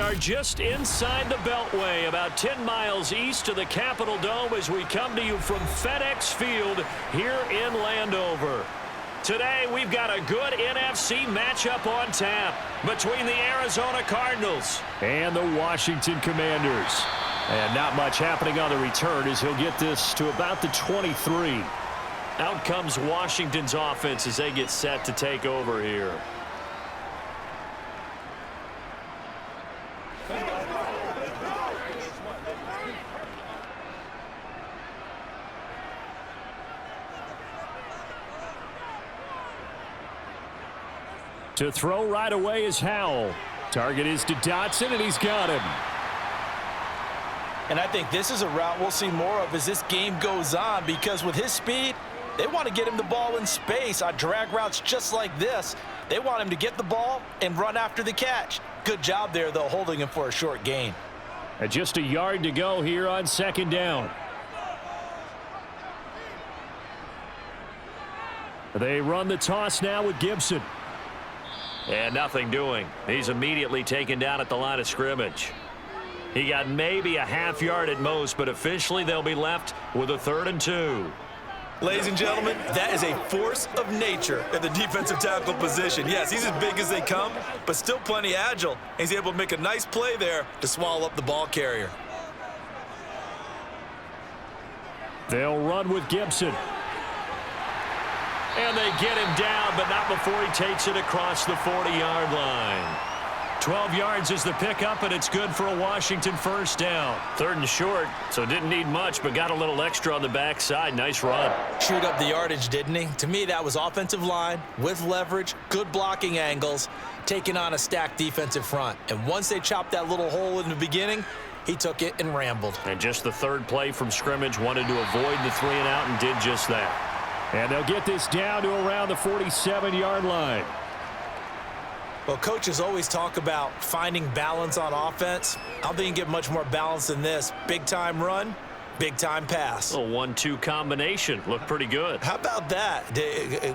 are just inside the Beltway, about 10 miles east of the Capitol Dome as we come to you from FedEx Field here in Landover. Today, we've got a good NFC matchup on tap between the Arizona Cardinals and the Washington Commanders. And not much happening on the return as he'll get this to about the 23. Out comes Washington's offense as they get set to take over here. To throw right away is Howell. Target is to Dotson, and he's got him. And I think this is a route we'll see more of as this game goes on, because with his speed, they want to get him the ball in space on drag routes just like this. They want him to get the ball and run after the catch. Good job there, though, holding him for a short gain. And just a yard to go here on second down. They run the toss now with Gibson. And nothing doing. He's immediately taken down at the line of scrimmage. He got maybe a half yard at most, but officially they'll be left with a 3rd and 2. Ladies and gentlemen, that is a force of nature at the defensive tackle position. Yes, he's as big as they come, but still plenty agile. He's able to make a nice play there to swallow up the ball carrier. They'll run with Gibson. And they get him down, but not before he takes it across the 40-yard line. 12 yards is the pickup, and it's good for a Washington first down. 3rd and short, so didn't need much, but got a little extra on the backside. Nice run. Chewed up the yardage, didn't he? To me, that was offensive line with leverage, good blocking angles, taking on a stacked defensive front. And once they chopped that little hole in the beginning, he took it and rambled. And just the 3rd play from scrimmage, wanted to avoid the 3 and out and did just that. And they'll get this down to around the 47-yard line. Well, coaches always talk about finding balance on offense. I don't think you can get much more balance than this. Big-time run, big-time pass. A 1-2 combination. Looked pretty good. How about that?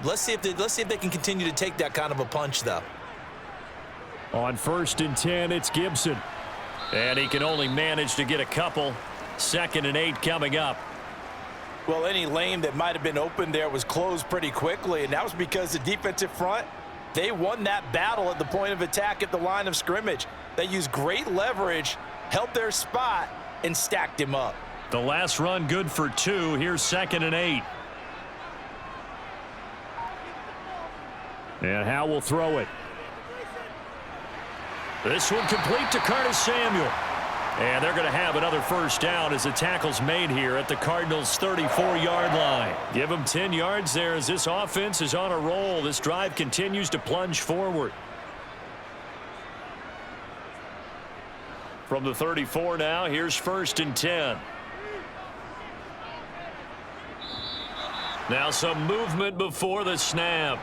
Let's see if they can continue to take that kind of a punch, though. On 1st and 10, it's Gibson. And he can only manage to get a couple. 2nd and 8 coming up. Well, any lane that might have been open there was closed pretty quickly, and that was because the defensive front, they won that battle at the point of attack at the line of scrimmage. They used great leverage, held their spot, and stacked him up. The last run good for 2. Here's 2nd and 8. And Howell will throw it. This one complete to Curtis Samuel. And they're going to have another first down as the tackle's made here at the Cardinals' 34-yard line. Give them 10 yards there as this offense is on a roll. This drive continues to plunge forward. From the 34 now, here's 1st and 10. Now some movement before the snap.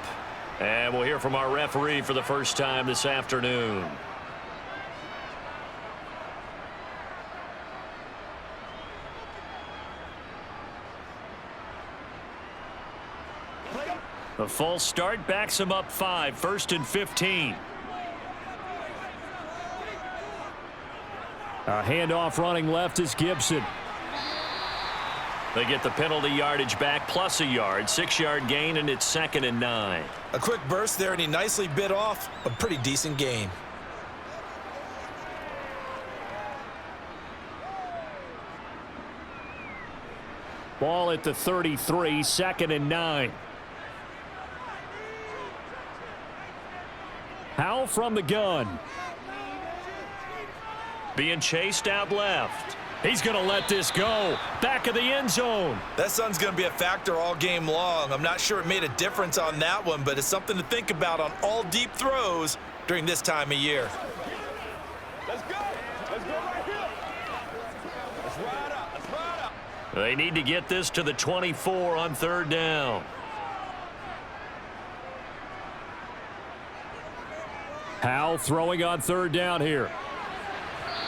And we'll hear from our referee for the first time this afternoon. The false start backs him up 5, 1st and 15. A handoff running left is Gibson. They get the penalty yardage back plus a yard, 6-yard gain, and it's 2nd and 9. A quick burst there, and he nicely bit off a pretty decent gain. Ball at the 33, 2nd and 9. Howell from the gun. Being chased out left. He's going to let this go. Back of the end zone. That sun's going to be a factor all game long. I'm not sure it made a difference on that one, but it's something to think about on all deep throws during this time of year. Let's go. Let's go right here. Let's ride out. Let's ride out. They need to get this to the 24 on 3rd down. Howell throwing on 3rd down here.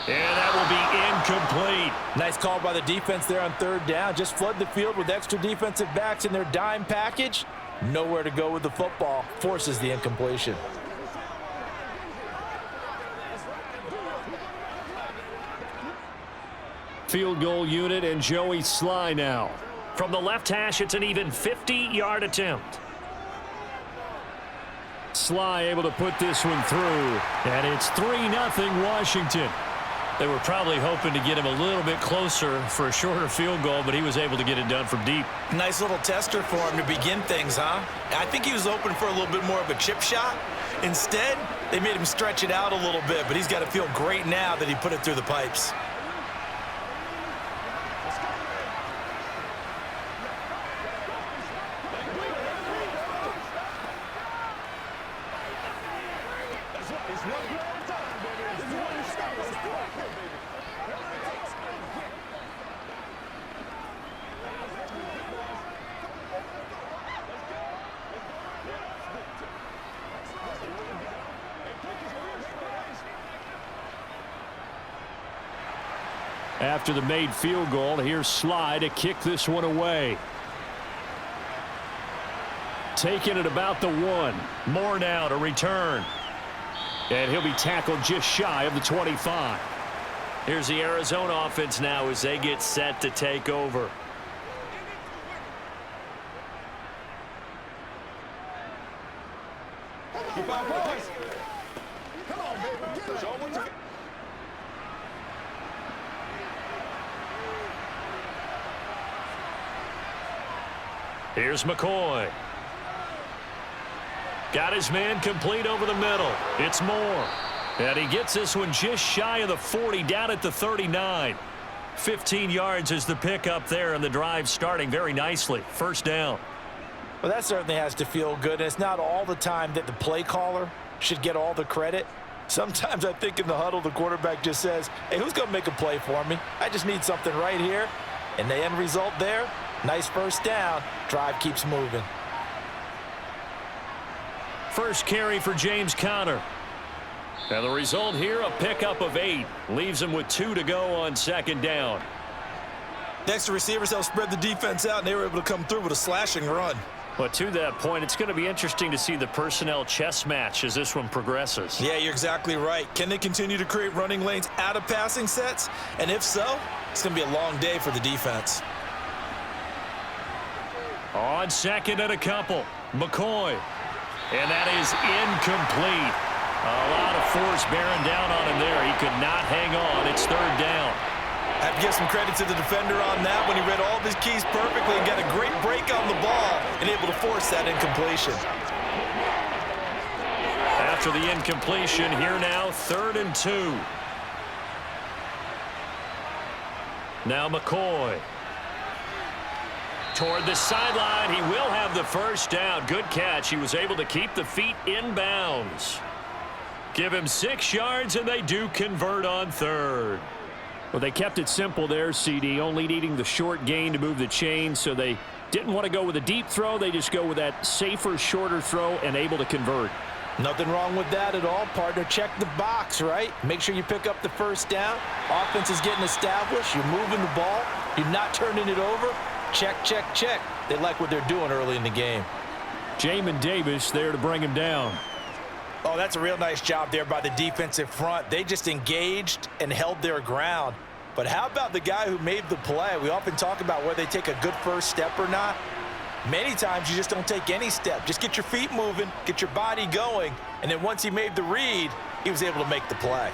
And that will be incomplete. Nice call by the defense there on 3rd down. Just flood the field with extra defensive backs in their dime package. Nowhere to go with the football. Forces the incompletion. Field goal unit and Joey Sly now. From the left hash, it's an even 50-yard attempt. Sly able to put this one through, and it's 3-0 Washington. They were probably hoping to get him a little bit closer for a shorter field goal, but he was able to get it done from deep. Nice little tester for him to begin things, huh? I think he was open for a little bit more of a chip shot. Instead, they made him stretch it out a little bit, but he's got to feel great now that he put it through the pipes. After the made field goal, here's Sly to kick this one away. Taking it about the 1. More now to return. And he'll be tackled just shy of the 25. Here's the Arizona offense now as they get set to take over. Keep our boys. Come on, baby. Show them what you got. Here's McCoy. Got his man complete over the middle. It's Moore. And he gets this one just shy of the 40, down at the 39. 15 yards is the pickup there, and the drive starting very nicely. First down. Well, that certainly has to feel good, and it's not all the time that the play caller should get all the credit. Sometimes I think in the huddle, the quarterback just says, hey, who's going to make a play for me? I just need something right here. And the end result there, nice first down. Drive keeps moving. First carry for James Conner. And the result here, a pickup of 8. Leaves him with 2 to go on second down. Next, the receivers helped spread the defense out, and they were able to come through with a slashing run. But to that point, it's going to be interesting to see the personnel chess match as this one progresses. Yeah, you're exactly right. Can they continue to create running lanes out of passing sets? And if so, it's going to be a long day for the defense. On second and a couple, McCoy. And that is incomplete. A lot of force bearing down on him there. He could not hang on. It's third down. I have to give some credit to the defender on that when he read all of his keys perfectly and got a great break on the ball and able to force that incompletion. After the incompletion, here now, 3rd and 2. Now McCoy. Toward the sideline, he will have the first down. Good catch. He was able to keep the feet in bounds. Give him 6 yards, and they do convert on 3rd. Well, they kept it simple there, CD, only needing the short gain to move the chain, so they didn't want to go with a deep throw. They just go with that safer, shorter throw and able to convert. Nothing wrong with that at all, partner. Check the box, right? Make sure you pick up the first down. Offense is getting established. You're moving the ball. You're not turning it over. Check, check, check. They like what they're doing early in the game. Jamin Davis there to bring him down. Oh, that's a real nice job there by the defensive front. They just engaged and held their ground. But how about the guy who made the play? We often talk about whether they take a good first step or not. Many times you just don't take any step. Just get your feet moving, get your body going, and then once he made the read, he was able to make the play.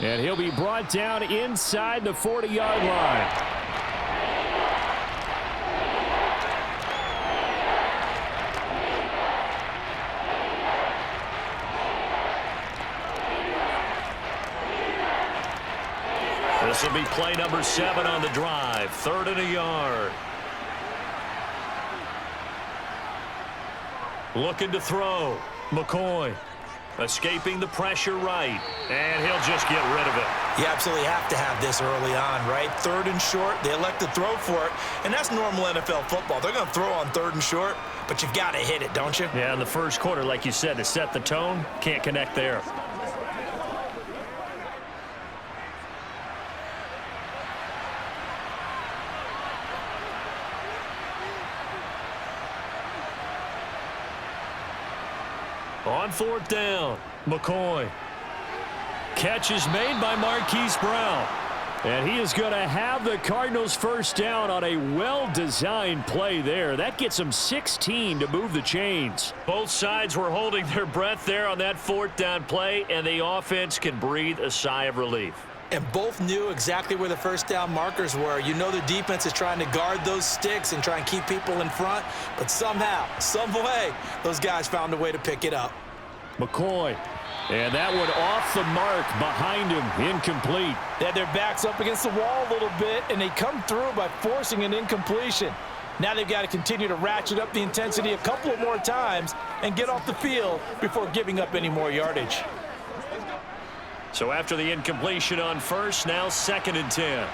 And he'll be brought down inside the 40-yard line. This will be play number 7 on the drive. 3rd and a yard. Looking to throw. McCoy escaping the pressure right. And he'll just get rid of it. You absolutely have to have this early on, right? 3rd and short. They elect to throw for it. And that's normal NFL football. They're going to throw on 3rd and short, but you've got to hit it, don't you? Yeah, in the first quarter, like you said, to set the tone, can't connect there. On 4th down, McCoy. Catch is made by Marquise Brown. And he is going to have the Cardinals first down on a well-designed play there. That gets them 16 to move the chains. Both sides were holding their breath there on that fourth down play, and the offense can breathe a sigh of relief. And both knew exactly where the first down markers were. You know the defense is trying to guard those sticks and try and keep people in front, but somehow, some way, those guys found a way to pick it up. McCoy. And that one off the mark behind him, incomplete. They had their backs up against the wall a little bit, and they come through by forcing an incompletion. Now they've got to continue to ratchet up the intensity a couple of more times and get off the field before giving up any more yardage. So after the incompletion on first, now 2nd and 10.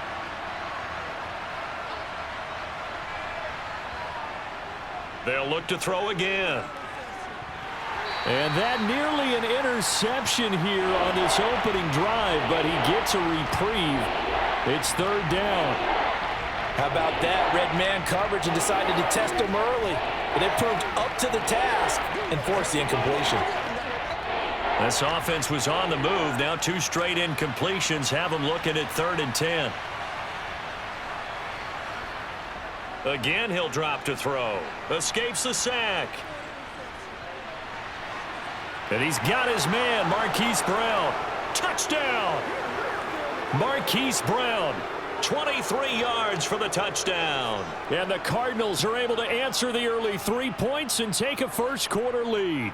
They'll look to throw again. And that nearly an interception here on this opening drive, but he gets a reprieve. It's 3rd down. How about that? Red man coverage and decided to test him early. But they proved up to the task and forced the incompletion. This offense was on the move. Now 2 straight incompletions have them looking at 3rd and 10. Again, he'll drop to throw. Escapes the sack. And he's got his man, Marquise Brown. Touchdown! Marquise Brown, 23 yards for the touchdown. And the Cardinals are able to answer the early 3 points and take a first-quarter lead.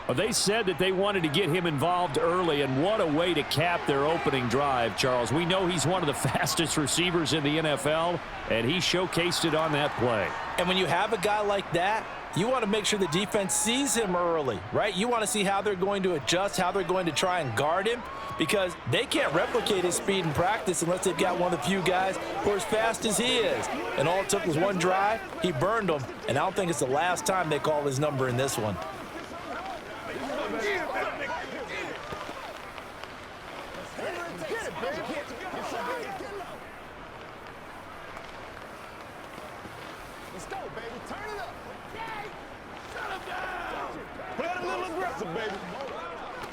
Well, they said that they wanted to get him involved early, and what a way to cap their opening drive, Charles. We know he's one of the fastest receivers in the NFL, and he showcased it on that play. And when you have a guy like that, you want to make sure the defense sees him early, right? You want to see how they're going to adjust, how they're going to try and guard him, because they can't replicate his speed in practice unless they've got one of the few guys who are as fast as he is. And all it took was one drive. He burned them, and I don't think it's the last time they call his number in this one. Let's go, baby. Turn it up. Shut him down. Play it a little aggressive, baby.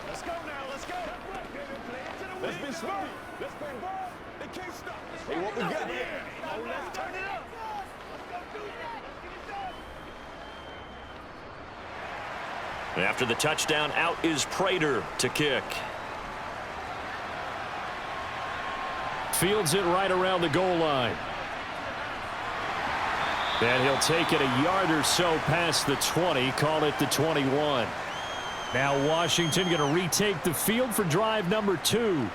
Let's go now. Let's go. Let's be smart. Let's play ball. They can't stop. Hey, what we got? Oh, let's turn it up. After the touchdown, out is Prater to kick. Fields it right around the goal line. And he'll take it a yard or so past the 20, call it the 21. Now Washington going to retake the field for drive number 2.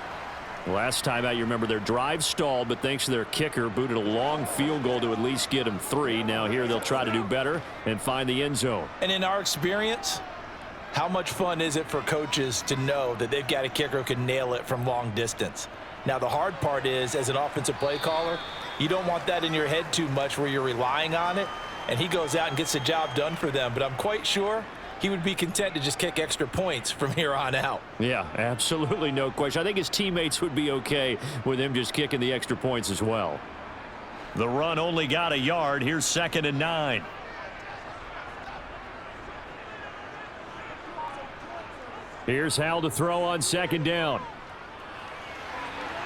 Last time out, you remember their drive stalled, but thanks to their kicker, booted a long field goal to at least get them 3. Now here they'll try to do better and find the end zone. And in our experience, how much fun is it for coaches to know that they've got a kicker who can nail it from long distance? Now, the hard part is, as an offensive play caller, you don't want that in your head too much where you're relying on it, and he goes out and gets the job done for them. But I'm quite sure he would be content to just kick extra points from here on out. Yeah, absolutely no question. I think his teammates would be okay with him just kicking the extra points as well. The run only got a yard. Here's 2nd and 9. Here's Hal to throw on 2nd down.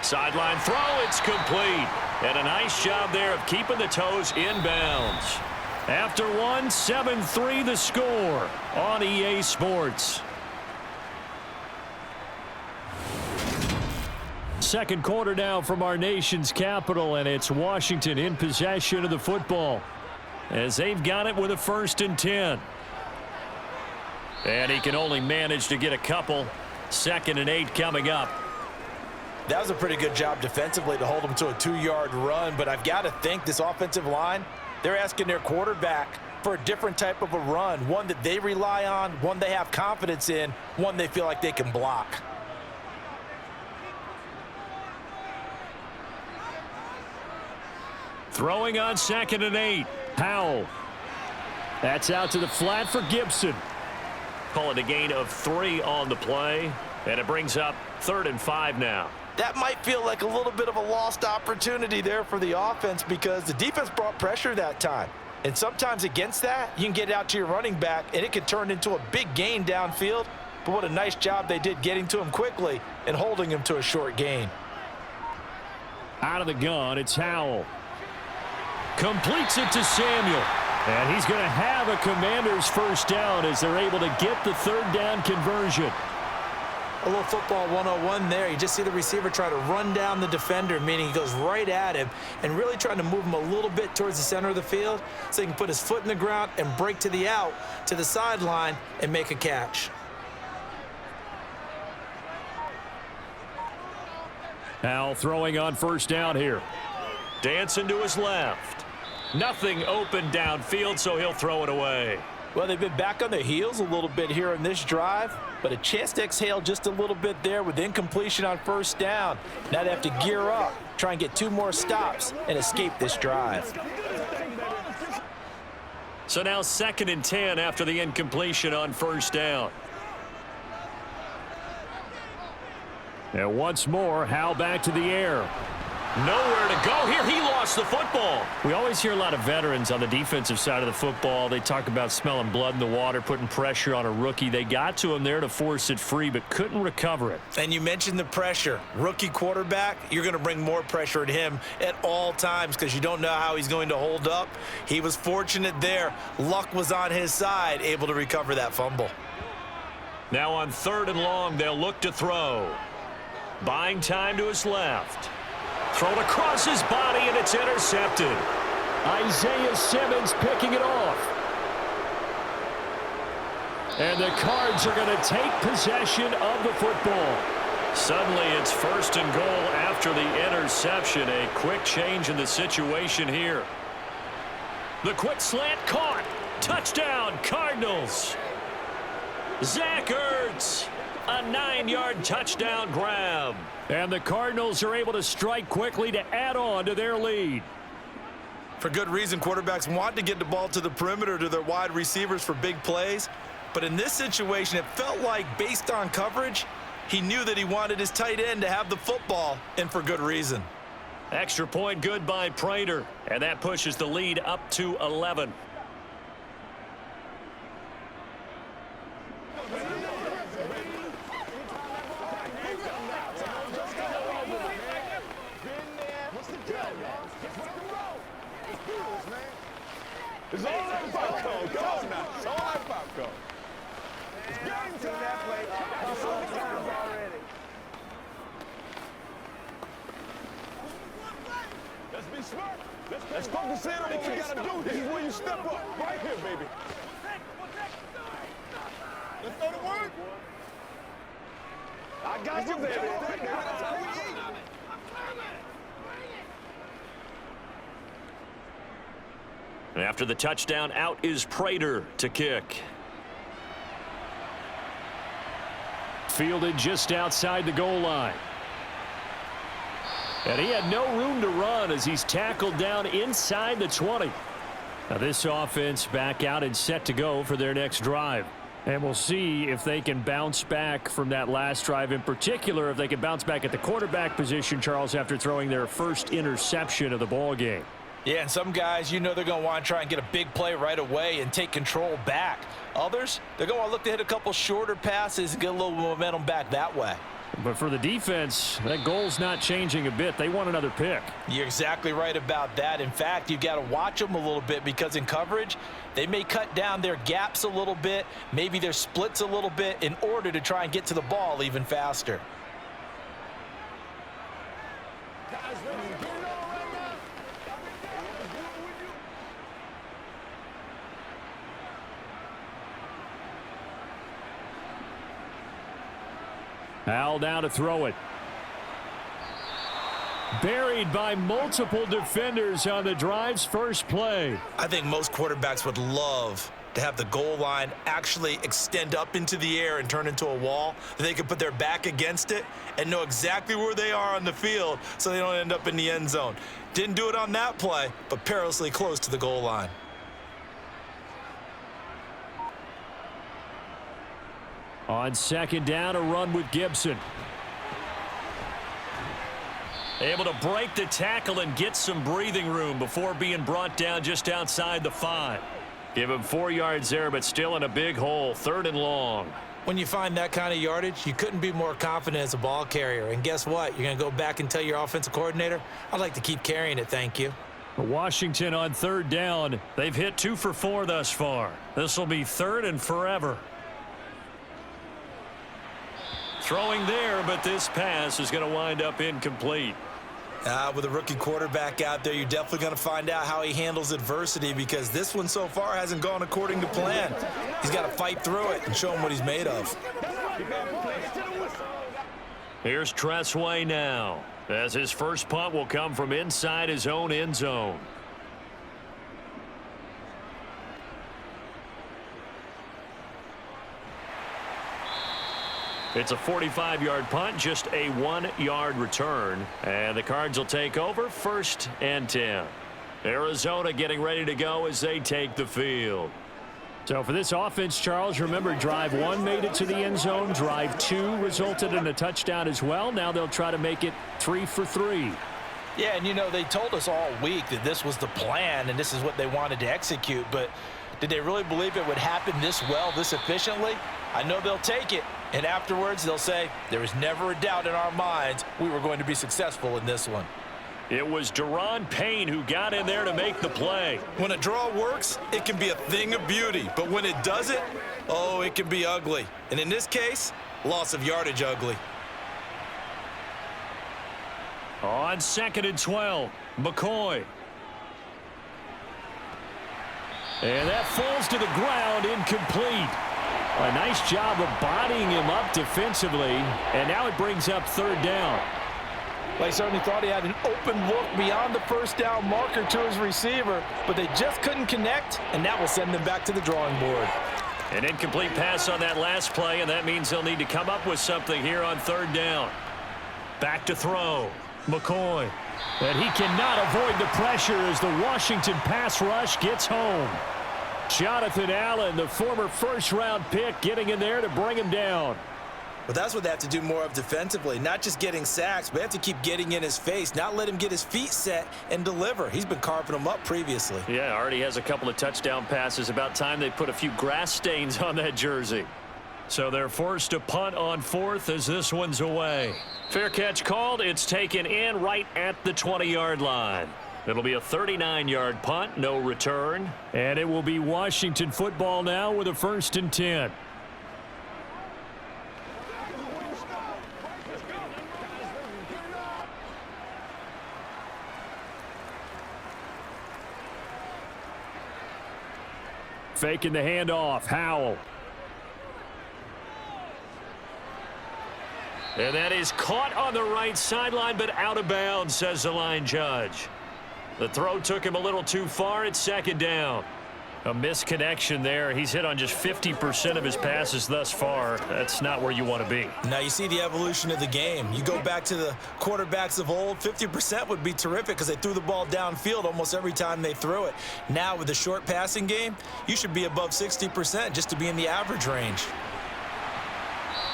Sideline throw, it's complete. And a nice job there of keeping the toes inbounds. After one, 7-3 the score on EA Sports. Second quarter now from our nation's capital, and it's Washington in possession of the football as they've got it with a 1st and 10. And he can only manage to get a couple. 2nd and 8 coming up. That was a pretty good job defensively to hold them to a 2-yard run, but I've got to think this offensive line, they're asking their quarterback for a different type of a run, one that they rely on, one they have confidence in, one they feel like they can block. Throwing on 2nd and 8. Powell. That's out to the flat for Gibson. Call it a gain of 3 on the play, and it brings up 3rd and 5 now. That might feel like a little bit of a lost opportunity there for the offense because the defense brought pressure that time. And sometimes against that, you can get it out to your running back, and it could turn into a big gain downfield but what a nice job they did getting to him quickly and holding him to a short gain. Out of the gun, it's Howell. Completes it to Samuel. And he's going to have a Commanders first down as they're able to get the third down conversion. A little football 101 there. You just see the receiver try to run down the defender, meaning he goes right at him and really trying to move him a little bit towards the center of the field so he can put his foot in the ground and break to the out, to the sideline, and make a catch. Howell throwing on first down here. Dancing to his left. Nothing open downfield, so he'll throw it away. Well, they've been back on their heels a little bit here in this drive, but a chance to exhale just a little bit there with incompletion on first down. Now they have to gear up, try and get 2 more stops, and escape this drive. So now 2nd and 10 after the incompletion on first down. And once more, Howell back to the air. Nowhere to go here. He lost the football. We always hear a lot of veterans on the defensive side of the football. They talk about smelling blood in the water, putting pressure on a rookie. They got to him there to force it free, but couldn't recover it. And you mentioned the pressure. Rookie quarterback, you're going to bring more pressure at him at all times because you don't know how he's going to hold up. He was fortunate there. Luck was on his side, able to recover that fumble. Now on 3rd and long, they'll look to throw. Buying time to his left. Thrown across his body, and it's intercepted. Isaiah Simmons picking it off. And the Cards are going to take possession of the football. Suddenly, it's 1st and goal after the interception. A quick change in the situation here. The quick slant caught. Touchdown, Cardinals. Zach Ertz. A 9-yard touchdown grab. And the Cardinals are able to strike quickly to add on to their lead. For good reason, quarterbacks want to get the ball to the perimeter to their wide receivers for big plays. But in this situation, it felt like based on coverage, he knew that he wanted his tight end to have the football, and for good reason. Extra point good by Prater. And that pushes the lead up to 11. It's all like popcorn. Come on now. It's all like popcorn. It's game time. Let's be smart. Let's focus in on what we got to do. This is where you step up. Right here, baby. Let's go to work. I got you, baby. After the touchdown, out is Prater to kick. Fielded just outside the goal line. And he had no room to run as he's tackled down inside the 20. Now this offense back out and set to go for their next drive. And we'll see if they can bounce back from that last drive, in particular if they can bounce back at the quarterback position, Charles, after throwing their first interception of the ball game. Yeah, and some guys, you know they're going to want to try and get a big play right away and take control back. Others, they're going to look to hit a couple shorter passes and get a little momentum back that way. But for the defense, that goal's not changing a bit. They want another pick. You're exactly right about that. In fact, you've got to watch them a little bit because in coverage, they may cut down their gaps a little bit, maybe their splits a little bit in order to try and get to the ball even faster. Howell down to throw it. Buried by multiple defenders on the drive's first play. I think most quarterbacks would love to have the goal line actually extend up into the air and turn into a wall. They could put their back against it and know exactly where they are on the field so they don't end up in the end zone. Didn't do it on that play, but perilously close to the goal line. On second down, a run with Gibson. Able to break the tackle and get some breathing room before being brought down just outside the 5. Give him 4 yards there, but still in a big hole. 3rd and long. When you find that kind of yardage, you couldn't be more confident as a ball carrier. And guess what? You're going to go back and tell your offensive coordinator, I'd like to keep carrying it, thank you. Washington on third down. They've hit 2 for 4 thus far. This will be third and forever. Throwing there, but this pass is going to wind up incomplete. With a rookie quarterback out there, you're definitely going to find out how he handles adversity, because this one so far hasn't gone according to plan. He's got to fight through it and show him what he's made of. Here's Tressway now, as his first punt will come from inside his own end zone. It's a 45-yard punt, just a 1-yard return. And the Cards will take over, 1st and 10. Arizona getting ready to go as they take the field. So for this offense, Charles, remember drive 1 made it to the end zone. Drive 2 resulted in a touchdown as well. Now they'll try to make it 3 for 3. Yeah, and you know, they told us all week that this was the plan and this is what they wanted to execute. But did they really believe it would happen this well, this efficiently? I know they'll take it, and afterwards they'll say, there was never a doubt in our minds we were going to be successful in this one. It was Deron Payne who got in there to make the play. When a draw works, it can be a thing of beauty, but when it doesn't, oh, it can be ugly. And in this case, loss of yardage ugly. On 2nd and 12, McCoy. And that falls to the ground, incomplete. A nice job of bodying him up defensively, and now it brings up 3rd down. They certainly thought he had an open look beyond the first down marker to his receiver, but they just couldn't connect, and that will send them back to the drawing board. An incomplete pass on that last play, and that means they'll need to come up with something here on 3rd down. Back to throw, McCoy. And he cannot avoid the pressure as the Washington pass rush gets home. Jonathan Allen, the former first-round pick, getting in there to bring him down. But that's what they have to do more of defensively, not just getting sacks, but they have to keep getting in his face, not let him get his feet set and deliver. He's been carving them up previously. Yeah, already has a couple of touchdown passes. About time they put a few grass stains on that jersey. So they're forced to punt on 4th as this one's away. Fair catch called. It's taken in right at the 20-yard line. It'll be a 39-yard punt, no return. And it will be Washington football now with a 1st and 10. Faking the handoff, Howell. And that is caught on the right sideline, but out of bounds, says the line judge. The throw took him a little too far. It's 2nd down. A misconnection there. He's hit on just 50% of his passes thus far. That's not where you want to be. Now you see the evolution of the game. You go back to the quarterbacks of old, 50% would be terrific because they threw the ball downfield almost every time they threw it. Now with the short passing game, you should be above 60% just to be in the average range.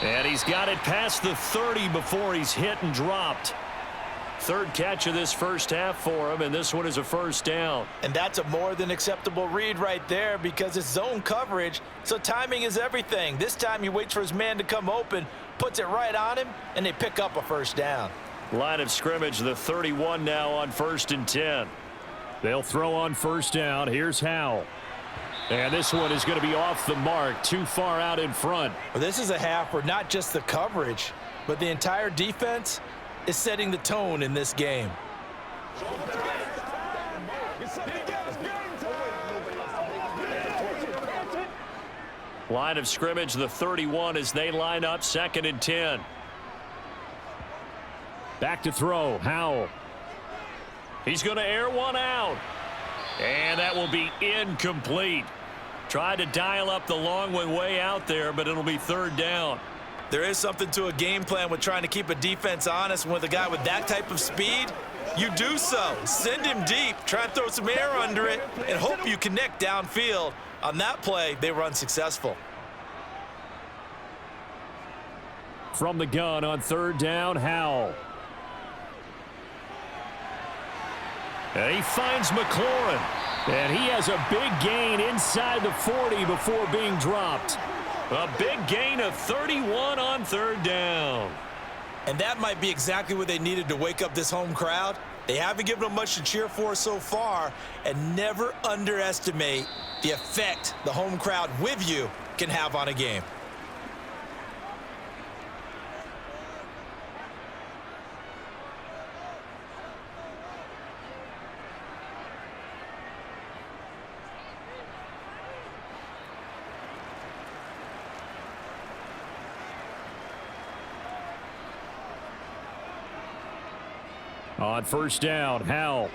And he's got it past the 30 before he's hit and dropped. 3rd catch of this first half for him, and this one is a 1st down. And that's a more than acceptable read right there because it's zone coverage, so timing is everything. This time he waits for his man to come open, puts it right on him, and they pick up a 1st down. Line of scrimmage, the 31 now on 1st and 10. They'll throw on 1st down. Here's Howell. And this one is going to be off the mark, too far out in front. Well, this is a half where not just the coverage, but the entire defense is setting the tone in this game. Line of scrimmage, the 31 as they line up 2nd and 10. Back to throw, Howell. He's going to air one out. And that will be incomplete. Tried to dial up the long one way out there, but it'll be 3rd down. There is something to a game plan with trying to keep a defense honest. With a guy with that type of speed, you do so. Send him deep, try and throw some air under it, and hope you connect downfield. On that play, they were unsuccessful. From the gun on 3rd down, Howell. And he finds McLaurin. And he has a big gain inside the 40 before being dropped. A big gain of 31 on third down. And that might be exactly what they needed to wake up this home crowd. They haven't given them much to cheer for so far, and never underestimate the effect the home crowd with you can have on a game. On first down, Howell.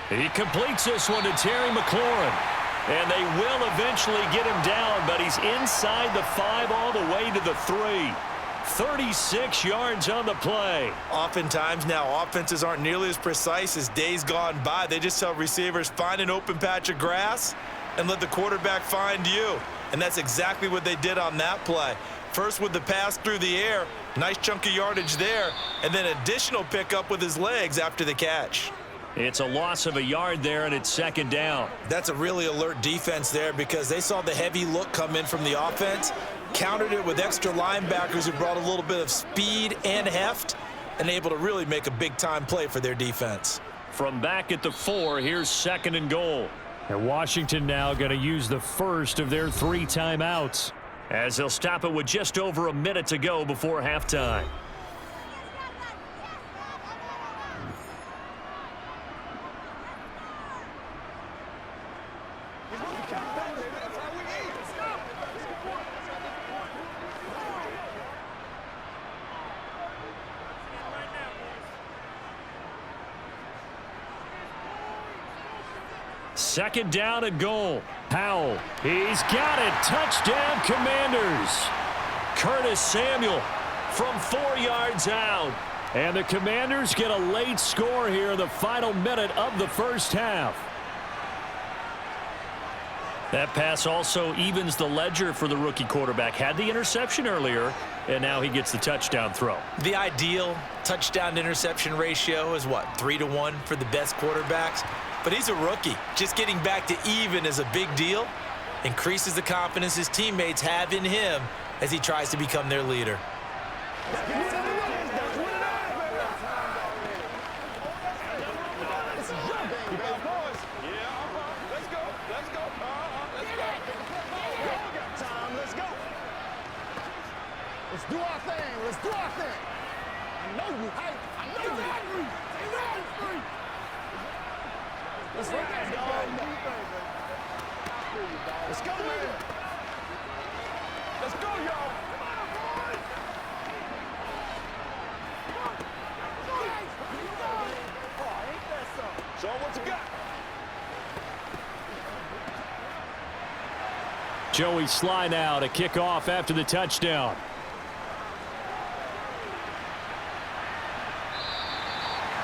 He completes this one to Terry McLaurin. And they will eventually get him down, but he's inside the 5 all the way to the 3. 36 yards on the play. Oftentimes now, offenses aren't nearly as precise as days gone by. They just tell receivers, find an open patch of grass and let the quarterback find you. And that's exactly what they did on that play. First with the pass through the air, nice chunk of yardage there, and then additional pickup with his legs after the catch. It's a loss of a yard there, and it's second down. That's a really alert defense there because they saw the heavy look come in from the offense, countered it with extra linebackers who brought a little bit of speed and heft, and able to really make a big-time play for their defense. From back at the 4, here's second and goal. And Washington now going to use the first of their 3 timeouts, as they'll stop it with just over a minute to go before halftime. Second down and goal. Howell, he's got it. Touchdown, Commanders. Curtis Samuel from 4 yards out. And the Commanders get a late score here in the final minute of the first half. That pass also evens the ledger for the rookie quarterback. Had the interception earlier, and now he gets the touchdown throw. The ideal touchdown-interception ratio is what, 3-to-1 for the best quarterbacks? But he's a rookie. Just getting back to even is a big deal. Increases the confidence his teammates have in him as he tries to become their leader. Let's do our thing. Let's do our thing. I know you hype. I know you hungry. Let's go, let's go, man. Let's go, y'all. Show 'em what you got. Joey Sly now to kick off after the touchdown.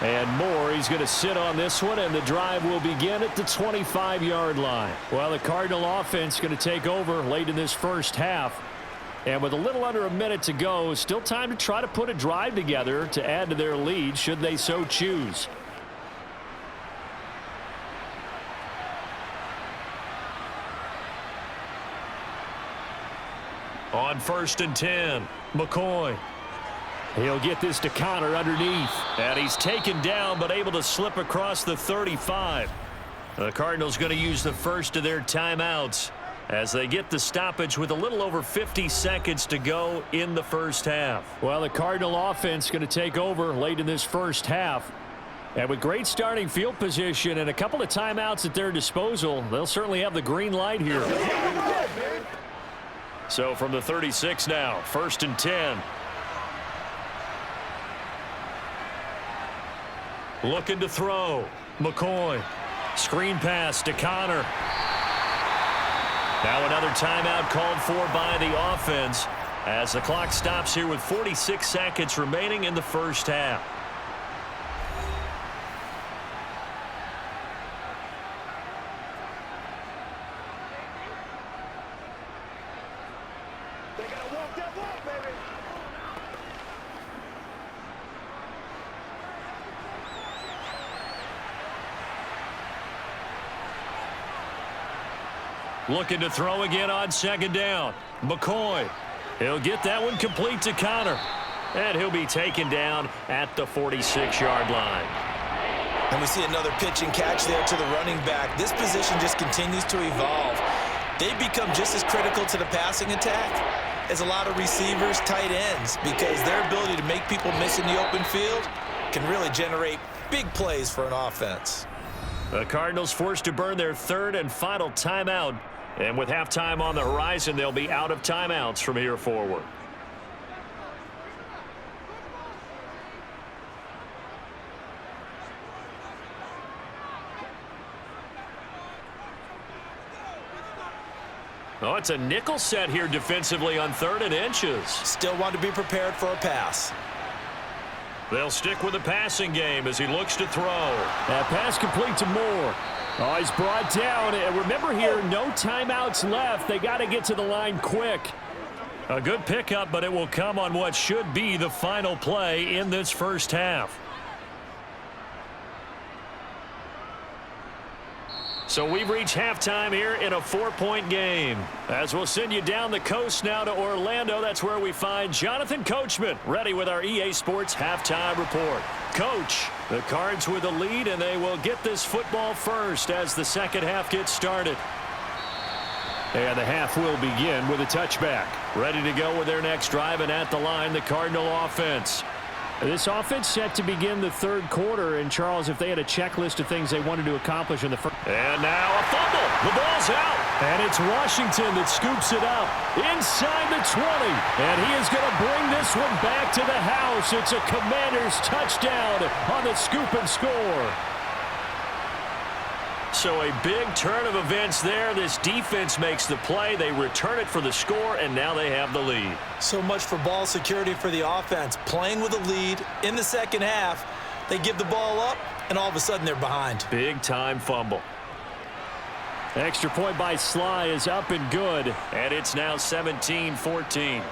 And Moore, he's going to sit on this one, and the drive will begin at the 25-yard line. Well, the Cardinal offense going to take over late in this first half. And with a little under a minute to go, still time to try to put a drive together to add to their lead should they so choose. On first and 10, McCoy. He'll get this to Connor underneath. And he's taken down but able to slip across the 35. The Cardinals going to use the first of their timeouts as they get the stoppage with a little over 50 seconds to go in the first half. Well, the Cardinal offense going to take over late in this first half. And with great starting field position and a couple of timeouts at their disposal, they'll certainly have the green light here. So from the 36 now, first and 10. Looking to throw. McCoy. Screen pass to Connor. Now another timeout called for by the offense as the clock stops here with 46 seconds remaining in the first half. They gotta walk that walk, baby. Looking to throw again on second down. McCoy. He'll get that one complete to Connor. And he'll be taken down at the 46-yard line. And we see another pitch and catch there to the running back. This position just continues to evolve. They become just as critical to the passing attack as a lot of receivers, tight ends, because their ability to make people miss in the open field can really generate big plays for an offense. The Cardinals forced to burn their third and final timeout. And with halftime on the horizon, they'll be out of timeouts from here forward. Oh, it's a nickel set here defensively on 3rd and inches. Still want to be prepared for a pass. They'll stick with the passing game as he looks to throw. That pass complete to Moore. Oh, he's brought down. And remember here, no timeouts left. They got to get to the line quick. A good pickup, but it will come on what should be the final play in this first half. So we've reached halftime here in a 4-point game. As we'll send you down the coast now to Orlando, that's where we find Jonathan Coachman ready with our EA Sports halftime report. Coach, the Cards with a lead, and they will get this football first as the second half gets started. And the half will begin with a touchback. Ready to go with their next drive, and at the line, the Cardinal offense. This offense set to begin the third quarter. And, Charles, if they had a checklist of things they wanted to accomplish in the first. And now a fumble. The ball's out. And it's Washington that scoops it up inside the 20. And he is going to bring this one back to the house. It's a Commanders touchdown on the scoop and score. So a big turn of events there. This defense makes the play. They return it for the score, and now they have the lead. So much for ball security for the offense. Playing with a lead in the second half, they give the ball up, and all of a sudden they're behind. Big-time fumble. Extra point by Sly is up and good. And it's now 17-14.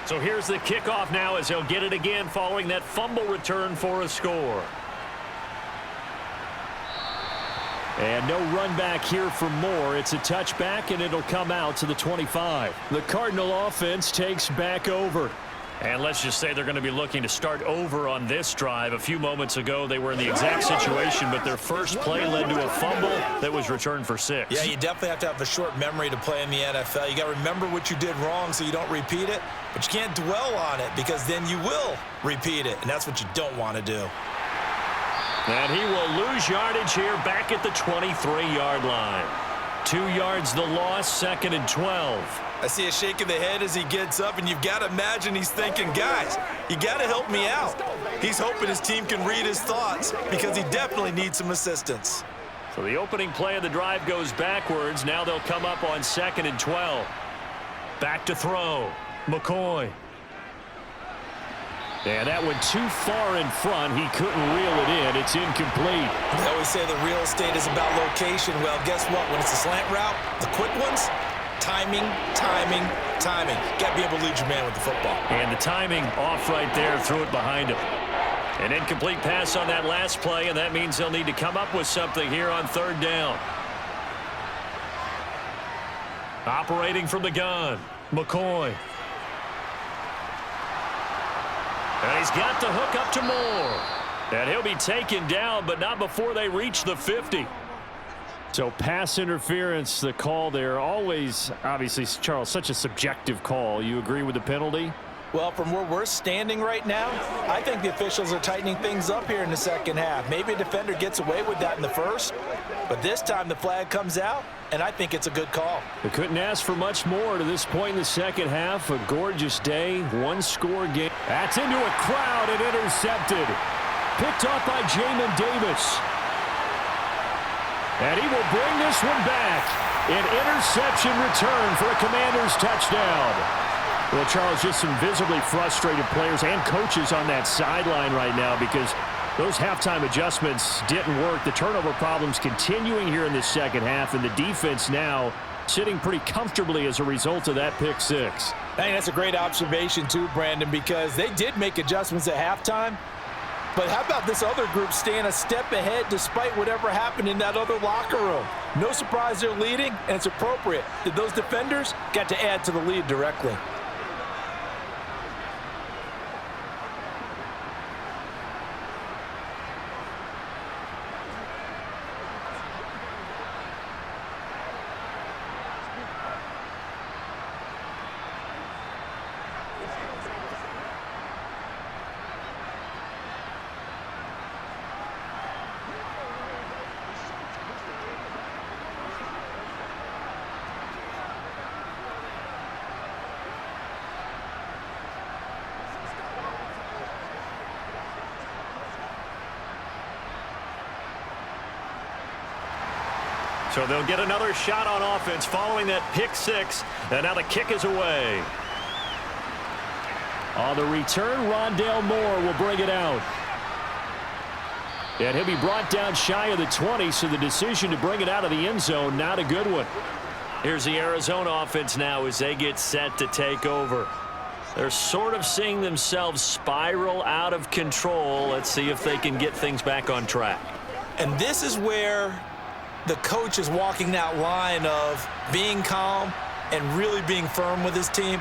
So here's the kickoff now as he'll get it again following that fumble return for a score. And no run back here for Moore. It's a touchback, and it'll come out to the 25. The Cardinal offense takes back over. And let's just say they're going to be looking to start over on this drive. A few moments ago, they were in the exact situation, but their first play led to a fumble that was returned for 6. Yeah, you definitely have to have a short memory to play in the NFL. You got to remember what you did wrong so you don't repeat it, but you can't dwell on it because then you will repeat it, and that's what you don't want to do. And he will lose yardage here back at the 23-yard line. 2 yards the loss, 2nd and 12. I see a shake of the head as he gets up, and you've got to imagine he's thinking, guys, you got to help me out. He's hoping his team can read his thoughts because he definitely needs some assistance. So the opening play of the drive goes backwards. Now they'll come up on 2nd and 12. Back to throw. McCoy. And that went too far in front. He couldn't reel it in. It's incomplete. They always say the real estate is about location. Well, guess what? When it's a slant route, the quick ones, timing, timing, timing. Got to be able to lead your man with the football. And the timing off right there, threw it behind him. An incomplete pass on that last play, and that means they'll need to come up with something here on 3rd down. Operating from the gun, McCoy. And he's got the hook up to Moore. And he'll be taken down, but not before they reach the 50. So pass interference, the call there. Always, obviously, Charles, such a subjective call. You agree with the penalty? Well, from where we're standing right now, I think the officials are tightening things up here in the second half. Maybe a defender gets away with that in the first, but this time the flag comes out, and I think it's a good call. They couldn't ask for much more to this point in the second half. A gorgeous day, one-score game. That's into a crowd and intercepted. Picked off by Jamin Davis. And he will bring this one back. An interception return for a Commanders touchdown. Well, Charles, just some visibly frustrated players and coaches on that sideline right now because those halftime adjustments didn't work. The turnover problems continuing here in the second half, and the defense now sitting pretty comfortably as a result of that pick six. I think that's a great observation too, Brandon, because they did make adjustments at halftime. But how about this other group staying a step ahead despite whatever happened in that other locker room? No surprise they're leading, and it's appropriate that those defenders got to add to the lead directly. So they'll get another shot on offense following that pick six. And now the kick is away. On the return, Rondale Moore will bring it out. And he'll be brought down shy of the 20, so the decision to bring it out of the end zone, not a good one. Here's the Arizona offense now as they get set to take over. They're sort of seeing themselves spiral out of control. Let's see if they can get things back on track. And this is where the coach is walking that line of being calm and really being firm with his team.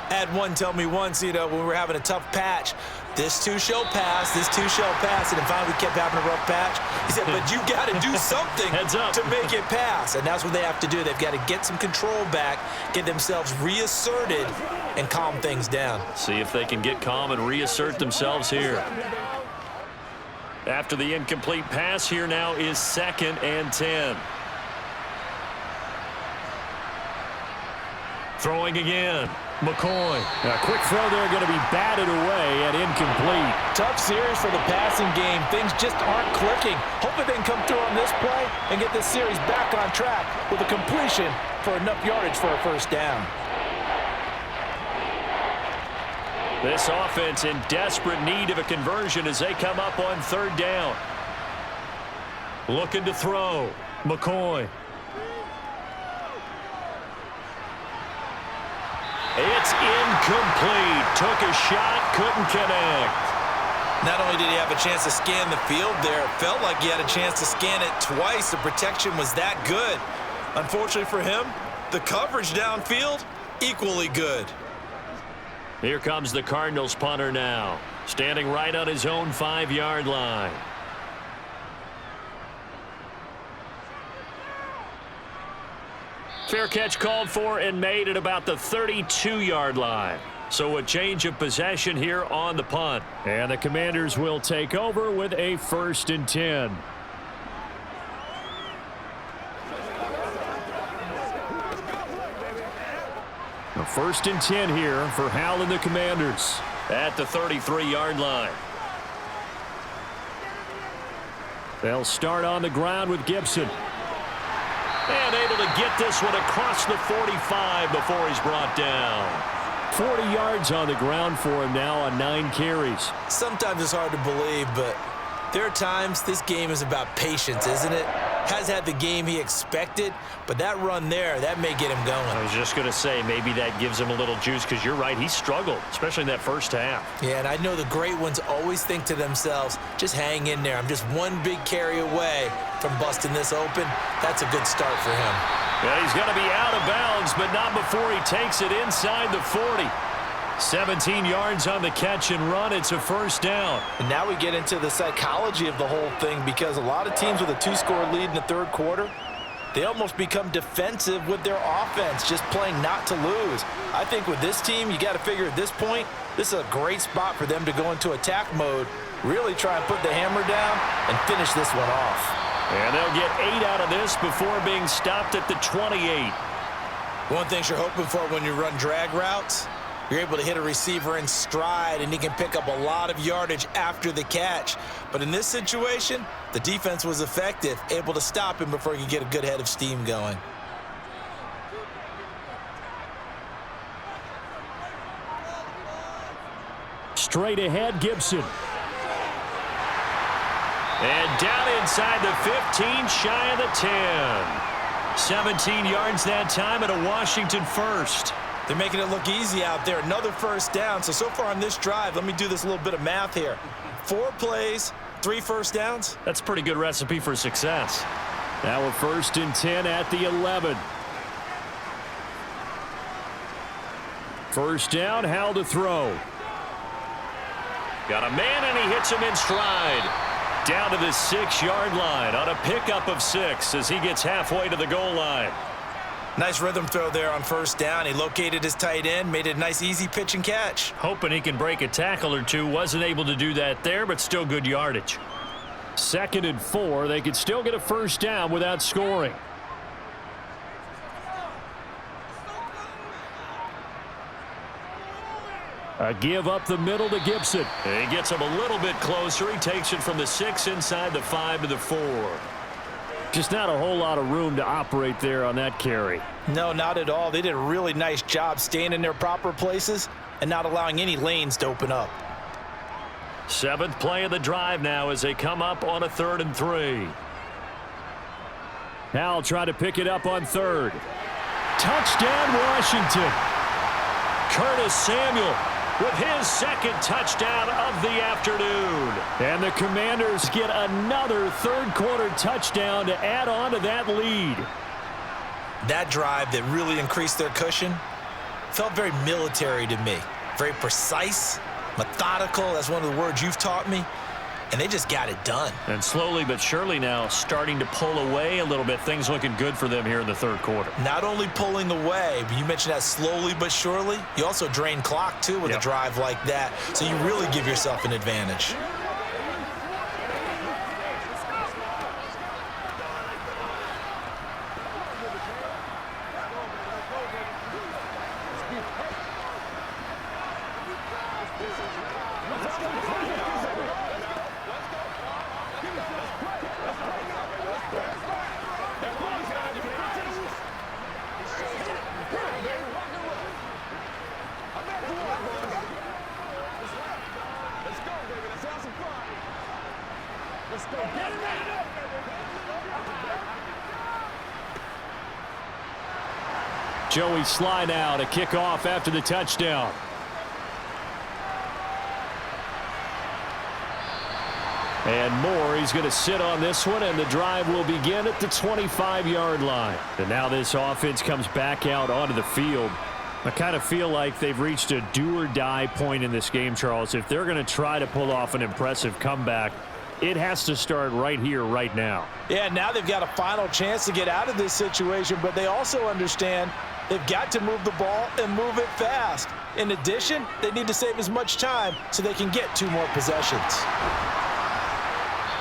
I had one tell me once, when we were having a tough patch, this too shall pass, this too shall pass, and then finally we kept having a rough patch. He said, but you got to do something to make it pass, and that's what they have to do. They've got to get some control back, get themselves reasserted, and calm things down. See if they can get calm and reassert themselves here. After the incomplete pass, here now is 2nd and 10. Throwing again. McCoy. A quick throw there going to be batted away and incomplete. Tough series for the passing game. Things just aren't clicking. Hopefully they can come through on this play and get this series back on track with a completion for enough yardage for a first down. This offense in desperate need of a conversion as they come up on 3rd down. Looking to throw. McCoy. It's incomplete. Took a shot, couldn't connect. Not only did he have a chance to scan the field there, it felt like he had a chance to scan it twice. The protection was that good. Unfortunately for him, the coverage downfield, equally good. Here comes the Cardinals punter now, standing right on his own 5-yard line. Fair catch called for and made at about the 32-yard line. So a change of possession here on the punt. And the Commanders will take over with a 1st and 10. A 1st and 10 here for Hal and the Commanders. At the 33-yard line. They'll start on the ground with Gibson. And able to get this one across the 45 before he's brought down. 40 yards on the ground for him now on 9 carries. Sometimes it's hard to believe, but there are times this game is about patience, isn't it? Has had the game he expected, but that run there, that may get him going. I was just going to say, maybe that gives him a little juice, because you're right, he struggled, especially in that first half. Yeah, and I know the great ones always think to themselves, just hang in there. I'm just one big carry away from busting this open. That's a good start for him. Yeah, he's going to be out of bounds, but not before he takes it inside the 40. 17 yards on the catch and run. It's a first down. And now we get into the psychology of the whole thing, because a lot of teams with a 2-score lead in the 3rd quarter, they almost become defensive with their offense, just playing not to lose. I think with this team, you got to figure at this point, this is a great spot for them to go into attack mode, really try and put the hammer down and finish this one off. And they'll get 8 out of this before being stopped at the 28. One thing you're hoping for when you run drag routes, you're able to hit a receiver in stride, and he can pick up a lot of yardage after the catch. But in this situation, the defense was effective, able to stop him before he could get a good head of steam going. Straight ahead, Gibson. And down inside the 15, shy of the 10. 17 yards that time and a Washington first. They're making it look easy out there. Another first down. So far on this drive, let me do this little bit of math here. 4 plays, 3 first downs. That's a pretty good recipe for success. Now a 1st and 10 at the 11. First down, Howell to throw. Got a man, and he hits him in stride. Down to the 6-yard line on a pickup of 6 as he gets halfway to the goal line. Nice rhythm throw there on first down. He located his tight end, made it a nice easy pitch and catch. Hoping he can break a tackle or two. Wasn't able to do that there, but still good yardage. 2nd and 4. They could still get a first down without scoring. A give up the middle to Gibson. He gets him a little bit closer. He takes it from the 6 inside the 5 to the 4. Just not a whole lot of room to operate there on that carry. No, not at all. They did a really nice job staying in their proper places and not allowing any lanes to open up. 7th play of the drive now as they come up on a 3rd and 3. Howell trying to pick it up on 3rd. Touchdown, Washington. Curtis Samuel with his 2nd touchdown of the afternoon. And the Commanders get another 3rd quarter touchdown to add on to that lead. That drive that really increased their cushion felt very military to me. Very precise, methodical. That's one of the words you've taught me. And they just got it done. And slowly but surely now starting to pull away a little bit. Things looking good for them here in the 3rd quarter. Not only pulling away, but you mentioned that slowly but surely. You also drain clock, too, with a drive like that. So you really give yourself an advantage. Joey Sly now to kick off after the touchdown. And Moore, he's going to sit on this one, and the drive will begin at the 25-yard line. And now this offense comes back out onto the field. I kind of feel like they've reached a do-or-die point in this game, Charles. If they're going to try to pull off an impressive comeback, it has to start right here, right now. Yeah, now they've got a final chance to get out of this situation, but they also understand they've got to move the ball and move it fast. In addition, they need to save as much time so they can get 2 more possessions.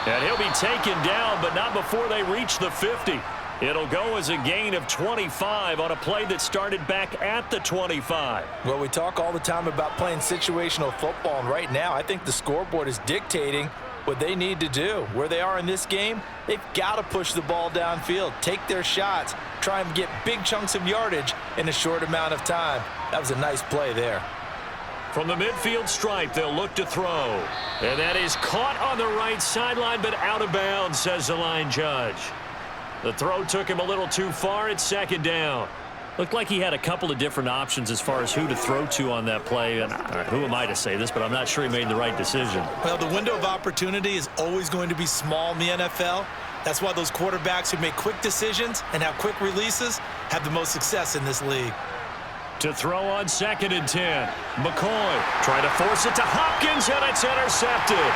And he'll be taken down, but not before they reach the 50. It'll go as a gain of 25 on a play that started back at the 25. Well, we talk all the time about playing situational football, and right now I think the scoreboard is dictating what they need to do. Where they are in this game, they've got to push the ball downfield, take their shots, try and get big chunks of yardage in a short amount of time. That was a nice play there. From the midfield stripe, they'll look to throw. And that is caught on the right sideline, but out of bounds, says the line judge. The throw took him a little too far. It's 2nd down. Looked like he had a couple of different options as far as who to throw to on that play. And who am I to say this, but I'm not sure he made the right decision. Well, the window of opportunity is always going to be small in the NFL. That's why those quarterbacks who make quick decisions and have quick releases have the most success in this league. To throw on 2nd and 10. McCoy trying to force it to Hopkins, and it's intercepted.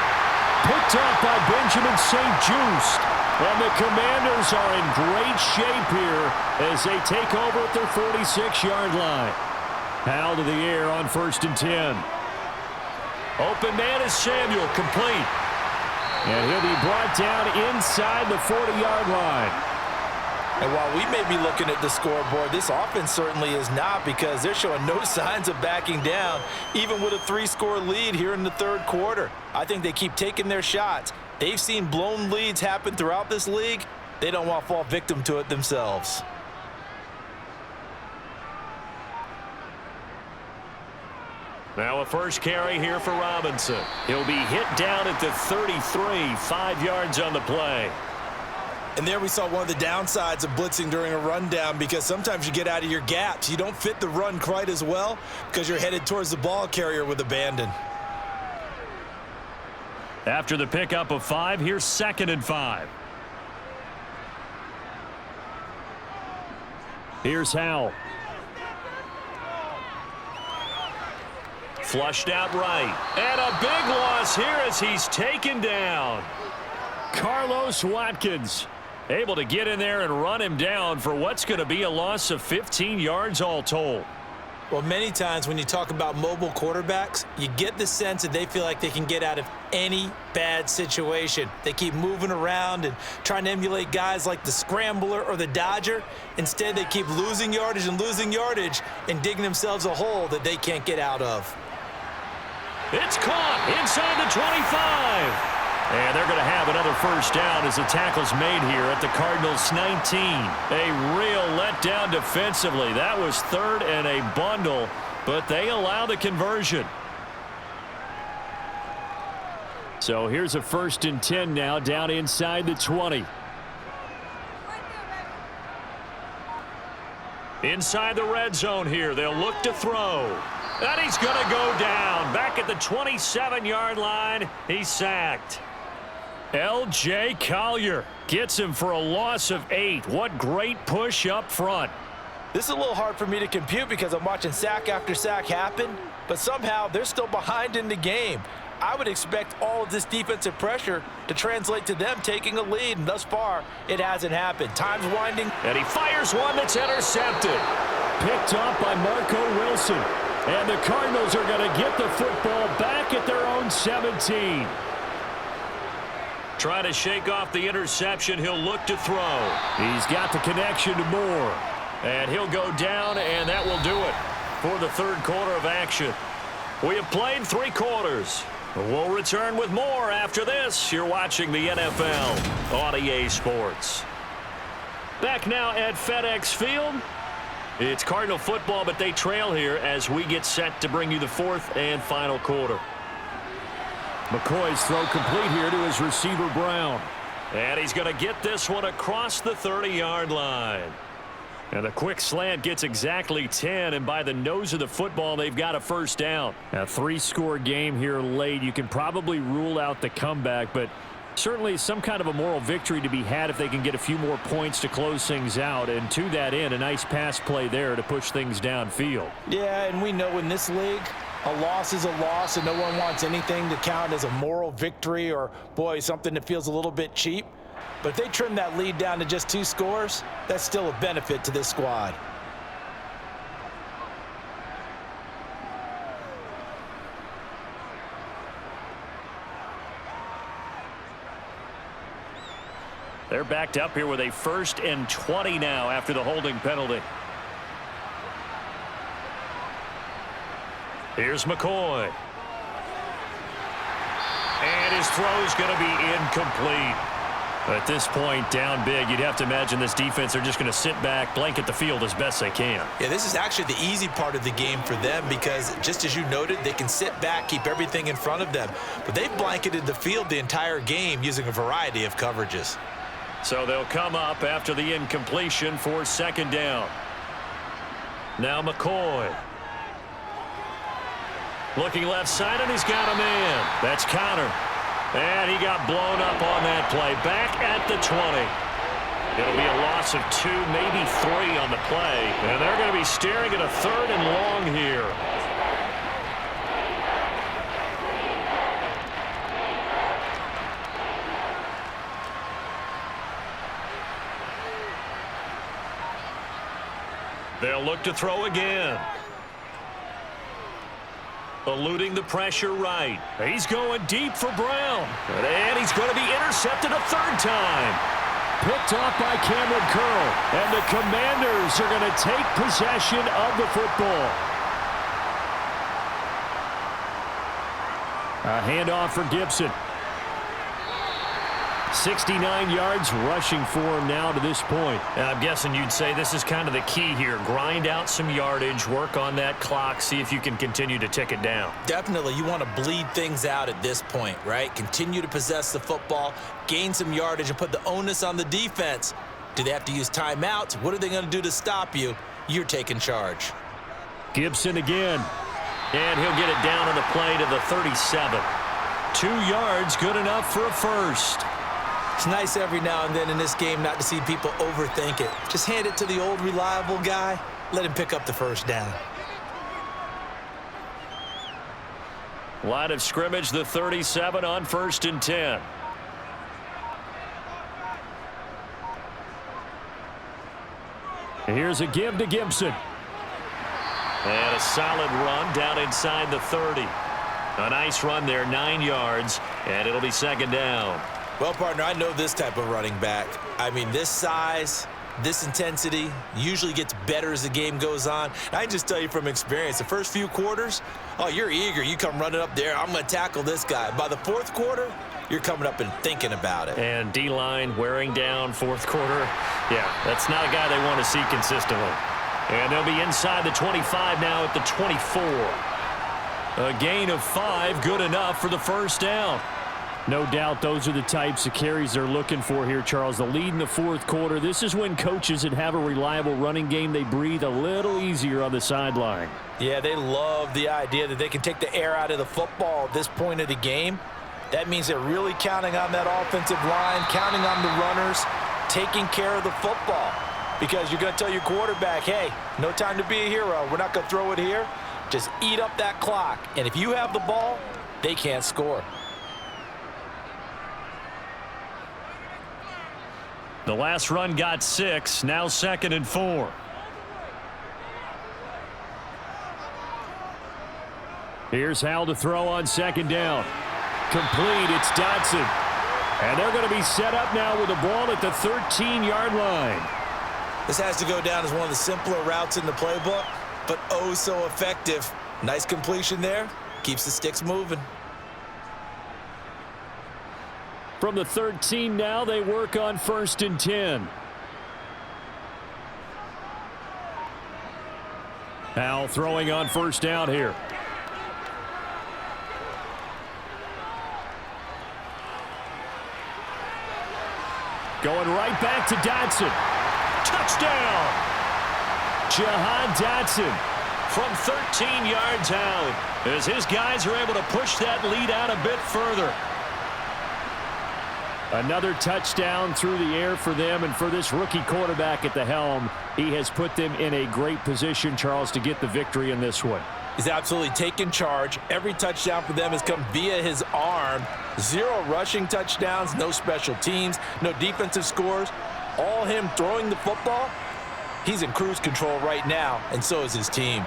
Picked up by Benjamin St-Juste. And the Commanders are in great shape here as they take over at their 46-yard line. Howell to the air on 1st and 10. Open man is Samuel, complete. And he'll be brought down inside the 40-yard line. And while we may be looking at the scoreboard, this offense certainly is not, because they're showing no signs of backing down, even with a 3-score lead here in the third quarter. I think they keep taking their shots. They've seen blown leads happen throughout this league. They don't want to fall victim to it themselves. Now a first carry here for Robinson. He'll be hit down at the 33, 5 yards on the play. And there we saw one of the downsides of blitzing during a rundown, because sometimes you get out of your gaps. You don't fit the run quite as well because you're headed towards the ball carrier with abandon. After the pickup of 5, here's 2nd and 5. Here's Howell. Flushed out right. And a big loss here as he's taken down. Carlos Watkins able to get in there and run him down for what's going to be a loss of 15 yards all told. Well, many times when you talk about mobile quarterbacks, you get the sense that they feel like they can get out of any bad situation. They keep moving around and trying to emulate guys like the Scrambler or the Dodger. Instead, they keep losing yardage and digging themselves a hole that they can't get out of. It's caught inside the 25. And they're going to have another first down as the tackle's made here at the Cardinals' 19. A real letdown defensively. That was 3rd and a bundle, but they allow the conversion. So here's a 1st and 10 now, down inside the 20. Inside the red zone here. They'll look to throw. And he's going to go down. Back at the 27-yard line. He's sacked. L.J. Collier gets him for a loss of 8. What great push up front. This is a little hard for me to compute because I'm watching sack after sack happen, but somehow they're still behind in the game. I would expect all of this defensive pressure to translate to them taking a lead, and thus far, it hasn't happened. Time's winding. And he fires one that's intercepted. Picked off by Marco Wilson. And the Cardinals are going to get the football back at their own 17. Try to shake off the interception. He'll look to throw. He's got the connection to Moore. And he'll go down, and that will do it for the third quarter of action. We have played 3 quarters. We'll return with more after this. You're watching the NFL on EA Sports. Back now at FedEx Field. It's Cardinal football, but they trail here as we get set to bring you the 4th and final quarter. McCoy's throw complete here to his receiver, Brown. And he's going to get this one across the 30-yard line. And the quick slant gets exactly 10, and by the nose of the football, they've got a first down. A 3-score game here late. You can probably rule out the comeback, but certainly some kind of a moral victory to be had if they can get a few more points to close things out. And to that end, a nice pass play there to push things downfield. Yeah, and we know in this league, a loss is a loss, and no one wants anything to count as a moral victory or, boy, something that feels a little bit cheap. But if they trim that lead down to just 2 scores, that's still a benefit to this squad. They're backed up here with a 1st and 20 now after the holding penalty. Here's McCoy. And his throw's going to be incomplete. At this point, down big, you'd have to imagine this defense are just going to sit back, blanket the field as best they can. Yeah, this is actually the easy part of the game for them because, just as you noted, they can sit back, keep everything in front of them. But they've blanketed the field the entire game using a variety of coverages. So they'll come up after the incompletion for 2nd down. Now McCoy. Looking left side, and he's got a man. That's Connor. And he got blown up on that play. Back at the 20. It'll be a loss of 2, maybe 3 on the play. And they're going to be staring at a 3rd and long here. They'll look to throw again. Eluding the pressure right. He's going deep for Brown. And he's going to be intercepted a third time. Picked off by Cameron Curl. And the Commanders are going to take possession of the football. A handoff for Gibson. 69 yards rushing for him now to this point. And I'm guessing you'd say this is kind of the key here. Grind out some yardage, work on that clock, see if you can continue to tick it down. Definitely, you want to bleed things out at this point, right? Continue to possess the football, gain some yardage, and put the onus on the defense. Do they have to use timeouts? What are they going to do to stop you? You're taking charge. Gibson again. And he'll get it down on the play to the 37. 2 yards, good enough for a first. It's nice every now and then in this game not to see people overthink it. Just hand it to the old reliable guy. Let him pick up the first down. Line of scrimmage, the 37 on 1st and 10. Here's a give to Gibson. And a solid run down inside the 30. A nice run there, 9 yards, and it'll be 2nd down. Well, partner, I know this type of running back. I mean, this size, this intensity usually gets better as the game goes on. And I can just tell you from experience, the first few quarters, oh, you're eager. You come running up there, I'm going to tackle this guy. By the 4th quarter, you're coming up and thinking about it. And D-line wearing down 4th quarter. Yeah, that's not a guy they want to see consistently. And they'll be inside the 25 now at the 24. A gain of 5, good enough for the first down. No doubt those are the types of carries they're looking for here, Charles. The lead in the 4th quarter. This is when coaches that have a reliable running game, they breathe a little easier on the sideline. Yeah, they love the idea that they can take the air out of the football at this point of the game. That means they're really counting on that offensive line, counting on the runners, taking care of the football. Because you're going to tell your quarterback, hey, no time to be a hero. We're not going to throw it here. Just eat up that clock. And if you have the ball, they can't score. The last run got 6, now 2nd and 4. Here's Howell to throw on 2nd down. Complete, it's Dotson. And they're going to be set up now with the ball at the 13-yard line. This has to go down as one of the simpler routes in the playbook, but oh so effective. Nice completion there. Keeps the sticks moving. From the 13 now, they work on 1st and 10. Howell throwing on 1st down here. Going right back to Dotson. Touchdown! Jahan Dotson. From 13 yards out, as his guys are able to push that lead out a bit further. Another touchdown through the air for them, and for this rookie quarterback at the helm, he has put them in a great position, Charles, to get the victory in this one. He's absolutely taken charge. Every touchdown for them has come via his arm. 0 rushing touchdowns, no special teams, no defensive scores. All him throwing the football. He's in cruise control right now, and so is his team.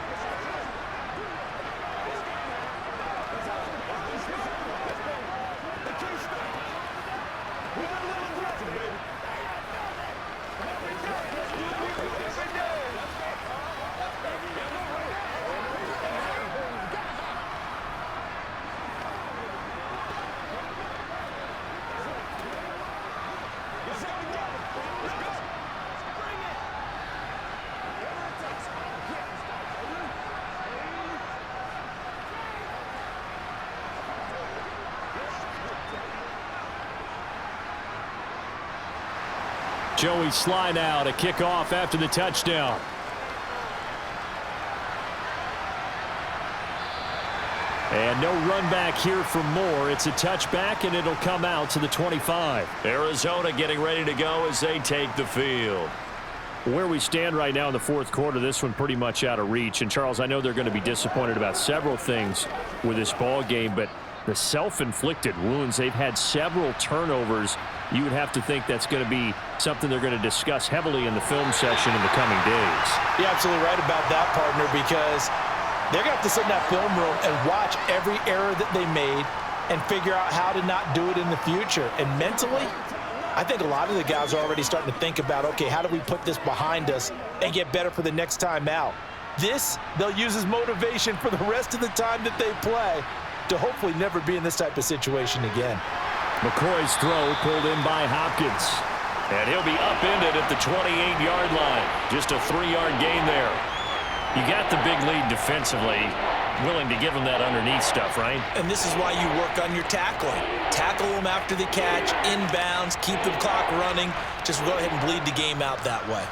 Joey Sly now to kick off after the touchdown. And no run back here for Moore. It's a touchback, and it'll come out to the 25. Arizona getting ready to go as they take the field. Where we stand right now in the 4th quarter, this one pretty much out of reach. And, Charles, I know they're going to be disappointed about several things with this ball game, but the self-inflicted wounds, they've had several turnovers. You would have to think that's going to be something they're going to discuss heavily in the film session in the coming days. You're absolutely right about that, partner, because They're going to have to sit in that film room and watch every error that they made and figure out how to not do it in the future. And mentally, I think a lot of the guys are already starting to think about, okay, how do we put this behind us and get better for the next time out? This, they'll use as motivation for the rest of the time that they play to hopefully never be in this type of situation again. McCoy's throw pulled in by Hopkins. And he'll be upended at the 28-yard line. Just a 3-yard gain there. You got the big lead defensively. Willing to give them that underneath stuff, right? And this is why you work on your tackling. Tackle them after the catch, inbounds, keep the clock running. Just go ahead and bleed the game out that way.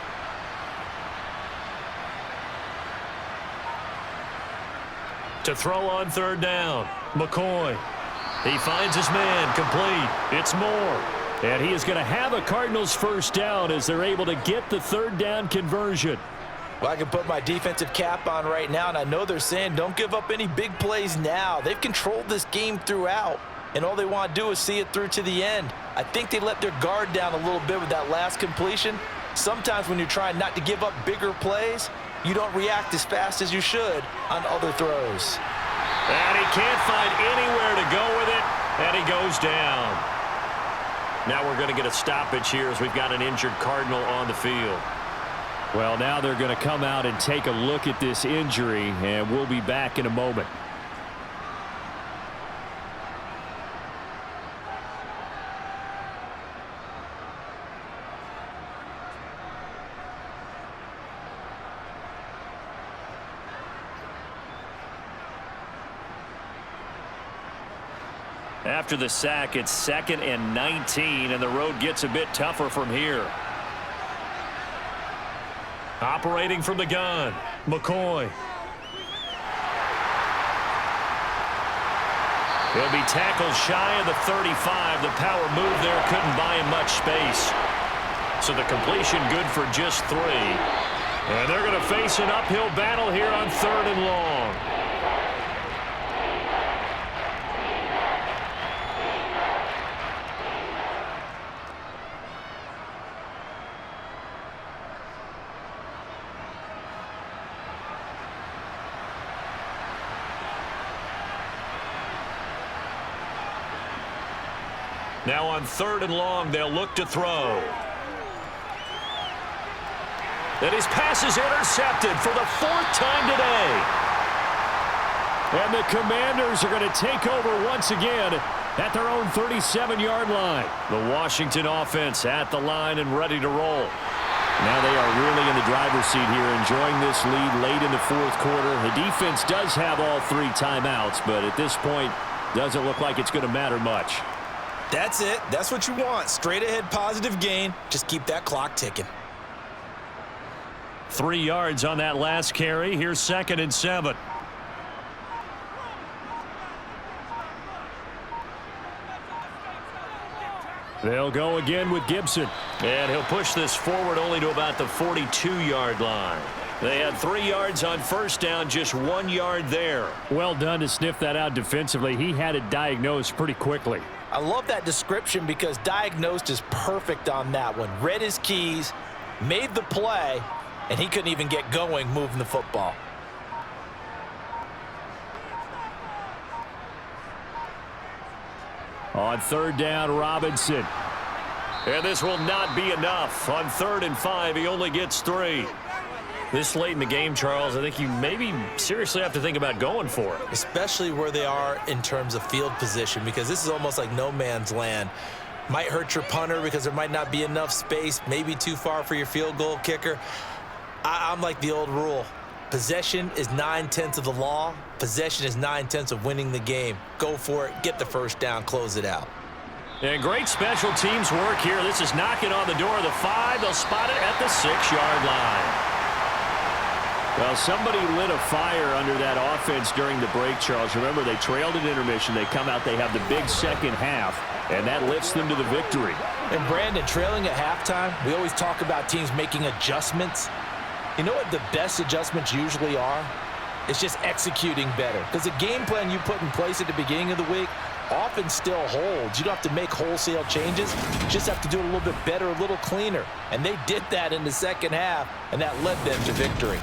To throw on third down, McCoy. He finds his man, complete. It's Moore. And he is going to have a Cardinals first down as they're able to get the third down conversion. Well, I can put my defensive cap on right now, and I know they're saying don't give up any big plays now. They've controlled this game throughout, and all they want to do is see it through to the end. I think they let their guard down a little bit with that last completion. Sometimes when you're trying not to give up bigger plays, you don't react as fast as you should on other throws. And he can't find anywhere to go with it, and he goes down. Now we're going to get a stoppage here as we've got an injured Cardinal on the field. Well, now they're going to come out and take a look at this injury, and we'll be back in a moment. After the sack, it's 2nd and 19, and the road gets a bit tougher from here. Operating from the gun, McCoy. He'll be tackled shy of the 35. The power move there couldn't buy him much space. So the completion good for just 3. And they're going to face an uphill battle here on 3rd and long. Now on 3rd and long, they'll look to throw. And his pass is intercepted for the 4th time today. And the Commanders are going to take over once again at their own 37-yard line. The Washington offense at the line and ready to roll. Now they are really in the driver's seat here, enjoying this lead late in the 4th quarter. The defense does have all 3 timeouts, but at this point, doesn't look like it's going to matter much. That's it. That's what you want. Straight ahead positive gain. Just keep that clock ticking. 3 yards on that last carry. Here's 2nd and 7. They'll go again with Gibson. And he'll push this forward only to about the 42-yard line. They had 3 yards on first down, just 1 yard there. Well done to sniff that out defensively. He had it diagnosed pretty quickly. I love that description because diagnosed is perfect on that one. Read his keys, made the play, and he couldn't even get going moving the football. On 3rd down, Robinson. And this will not be enough. On 3rd and 5, he only gets 3. This late in the game, Charles, I think you maybe seriously have to think about going for it. Especially where they are in terms of field position, because this is almost like no man's land. Might hurt your punter because there might not be enough space, maybe too far for your field goal kicker. I'm like the old rule. Possession is 9/10 of the law. Possession is 9/10 of winning the game. Go for it, get the first down, close it out. And great special teams work here. This is knocking on the door of the 5. They'll spot it at the 6-yard line. Well, somebody lit a fire under that offense during the break, Charles. Remember, they trailed at intermission. They come out, they have the big second half, and that lifts them to the victory. And, Brandon, trailing at halftime, we always talk about teams making adjustments. You know what the best adjustments usually are? It's just executing better. Because the game plan you put in place at the beginning of the week often still holds. You don't have to make wholesale changes. You just have to do it a little bit better, a little cleaner. And they did that in the second half, and that led them to victory.